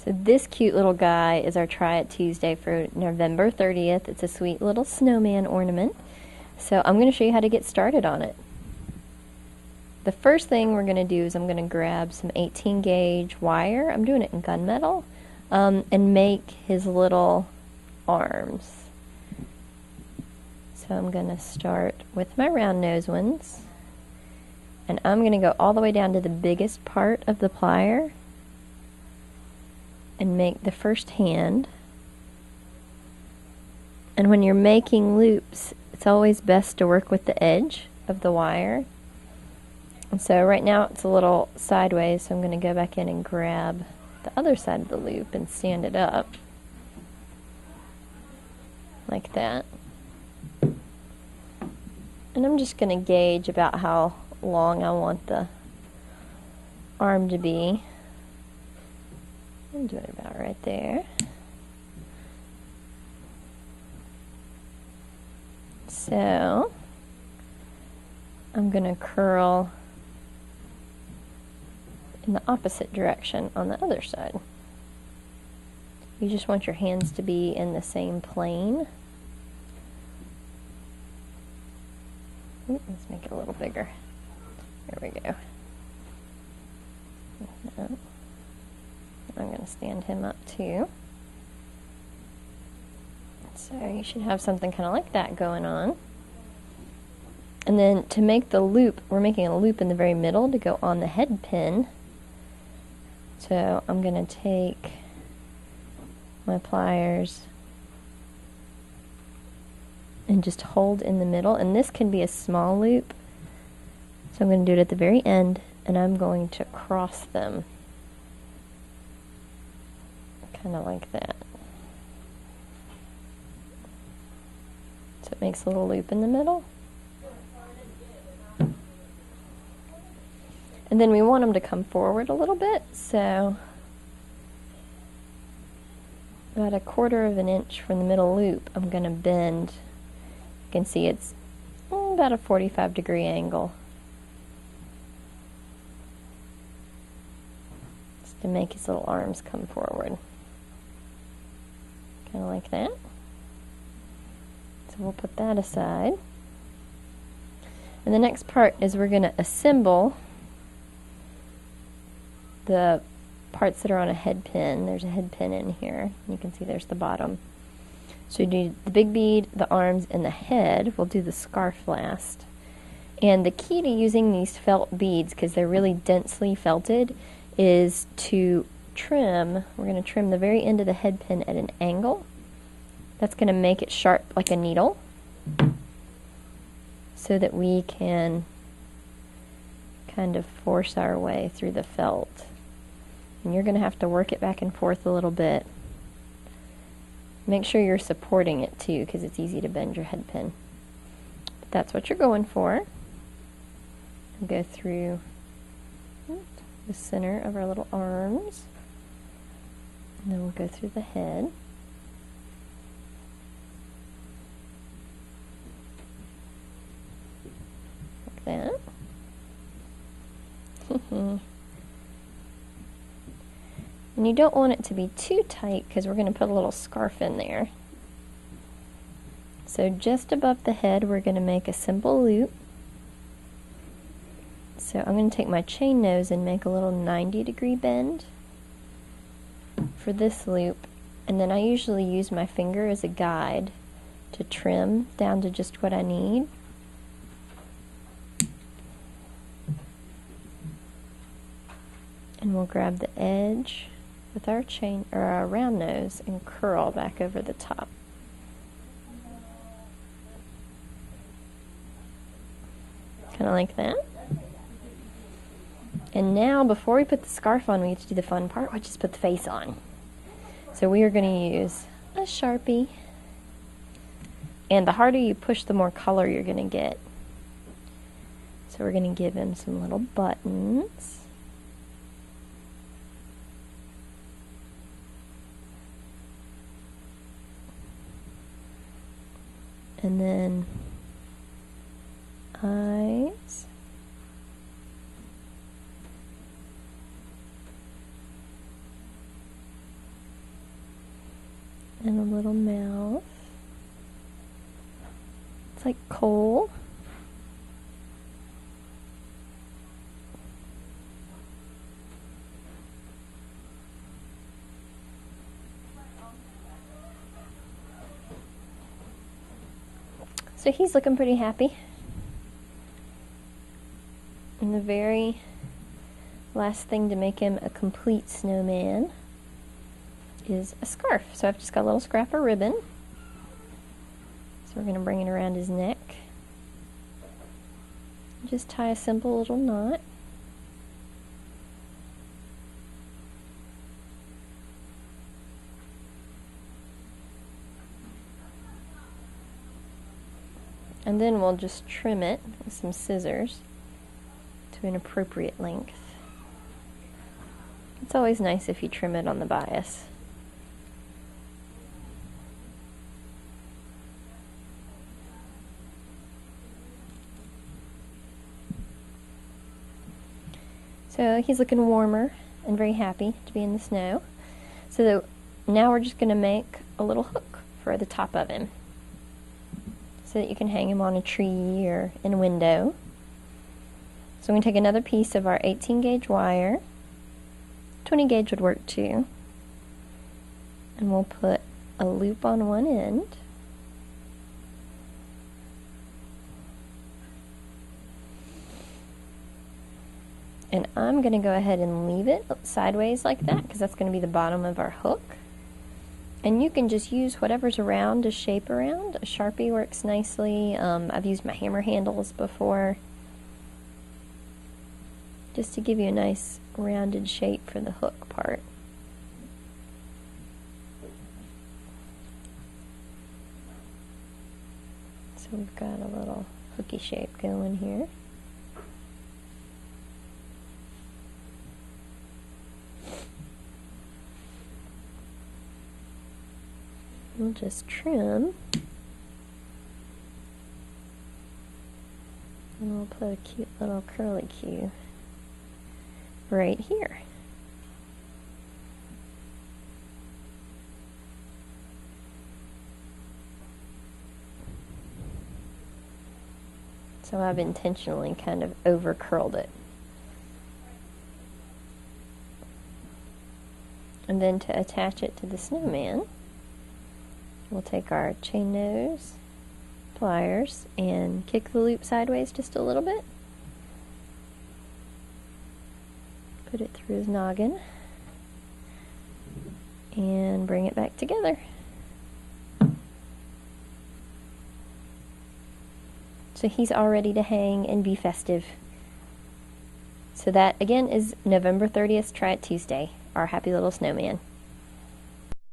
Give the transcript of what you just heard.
So this cute little guy is our Try It Tuesday for November 30th. It's a sweet little snowman ornament. So I'm going to show you how to get started on it. The first thing we're going to do is I'm going to grab some 18 gauge wire. I'm doing it in gunmetal, and make his little arms. So I'm going to start with my round nose ones, and I'm going to go all the way down to the biggest part of the plier and make the first hand. And when you're making loops, it's always best to work with the edge of the wire. And so right now it's a little sideways, so I'm going to go back in and grab the other side of the loop and stand it up like that. And I'm just going to gauge about how long I want the arm to be. I'm doing it about right there. So I'm going to curl in the opposite direction on the other side. You just want your hands to be in the same plane. Ooh, let's make it a little bigger. There we go. Now, I'm going to stand him up too. So you should have something kind of like that going on. And then to make the loop, we're making a loop in the very middle to go on the head pin. So I'm going to take my pliers and just hold in the middle. And this can be a small loop. So I'm going to do it at the very end, and I'm going to cross them. Kind of like that. So it makes a little loop in the middle. And then we want them to come forward a little bit, so about 1/4 of an inch from the middle loop, I'm going to bend. You can see it's about a 45-degree angle. Just to make his little arms come forward. Kind of like that. So we'll put that aside. And the next part is we're going to assemble the parts that are on a head pin. There's a head pin in here. You can see there's the bottom. So you do the big bead, the arms, and the head. We'll do the scarf last. And the key to using these felt beads, because they're really densely felted, is to trim. We're going to trim the very end of the head pin at an angle. That's going to make it sharp like a needle, so that we can kind of force our way through the felt. And you're going to have to work it back and forth a little bit. Make sure you're supporting it too, because it's easy to bend your head pin. But that's what you're going for. We'll go through the center of our little arms, and then we'll go through the head. Like that. And you don't want it to be too tight, because we're going to put a little scarf in there. So just above the head, we're going to make a simple loop. So I'm going to take my chain nose and make a little 90-degree bend for this loop. And then I usually use my finger as a guide to trim down to just what I need. And we'll grab the edge with our chain or our round nose and curl back over the top. Kind of like that. And now, before we put the scarf on, we get to do the fun part, which is put the face on. So we are going to use a Sharpie. And the harder you push, the more color you're going to get. So we're going to give him some little buttons. And then eyes. little mouth. It's like coal. So he's looking pretty happy. And the very last thing to make him a complete snowman is a scarf. So I've just got a little scrap of ribbon. So we're going to bring it around his neck. Just tie a simple little knot. And then we'll just trim it with some scissors to an appropriate length. It's always nice if you trim it on the bias. So he's looking warmer and very happy to be in the snow. So now we're just going to make a little hook for the top of him, so that you can hang him on a tree or in a window. So I'm going to take another piece of our 18 gauge wire. 20 gauge would work too. And we'll put a loop on one end. And I'm going to go ahead and leave it sideways like that, because that's going to be the bottom of our hook. And you can just use whatever's around to shape around. A Sharpie works nicely. I've used my hammer handles before, just to give you a nice rounded shape for the hook part. So we've got a little hooky shape going here. We'll just trim, and we'll put a cute little curly cue right here. So I've intentionally kind of over curled it. And then to attach it to the snowman, we'll take our chain nose pliers and kick the loop sideways just a little bit. Put it through his noggin and bring it back together. So he's all ready to hang and be festive. So that again is November 30th, Try It Tuesday, our happy little snowman.